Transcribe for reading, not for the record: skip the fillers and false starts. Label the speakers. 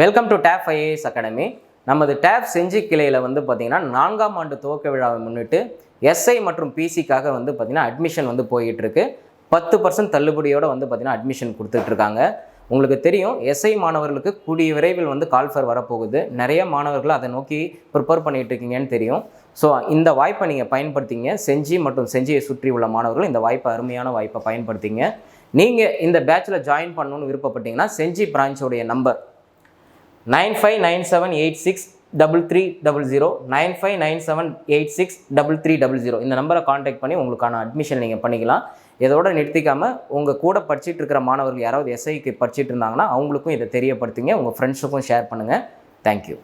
Speaker 1: Welcome to Tab IAS academy. நமது Tab Senji கிளையில் வந்து பார்த்திங்கன்னா 4ஆம் ஆண்டு துவக்க விழாவை முன்னிட்டு எஸ்ஐ மற்றும் பிசிக்காக வந்து பார்த்திங்கன்னா அட்மிஷன் வந்து போயிட்டுருக்கு. 10% தள்ளுபடியோடு வந்து பார்த்திங்கன்னா அட்மிஷன் கொடுத்துட்ருக்காங்க. உங்களுக்கு தெரியும், எஸ்ஐ மாணவர்களுக்கு கூடிய விரைவில் வந்து கால்ஃபர் வரப்போகுது. நிறைய மாணவர்கள் அதை நோக்கி ப்ரிப்பேர் பண்ணிகிட்டு இருக்கீங்கன்னு தெரியும். ஸோ இந்த வாய்ப்பை நீங்கள் பயன்படுத்திங்க. செஞ்சி மற்றும் செஞ்சியை சுற்றி உள்ள மாணவர்கள் இந்த வாய்ப்பை, அருமையான வாய்ப்பை பயன்படுத்திங்க. நீங்கள் இந்த பேட்சில் ஜாயின் பண்ணணுன்னு விருப்பப்பட்டீங்கன்னா செஞ்சி பிரான்ச்சோடைய நம்பர் 9597863300 9597863300 இந்த நம்பரை காண்டாக்ட் பண்ணி உங்களுக்கான அட்மிஷன் நீங்கள் பண்ணிக்கலாம். இதோட நிறுத்திக்காமல் உங்கள் கூட படிச்சுட்டு இருக்கிற மாணவர்கள் யாராவது எஸ்ஐக்கு படிச்சுட்டு இருந்தாங்கன்னா அவங்களுக்கும் இதை தெரியப்படுத்துங்க. உங்கள் ஃப்ரெண்ட்ஸுக்கும் ஷேர் பண்ணுங்கள். தேங்க்யூ.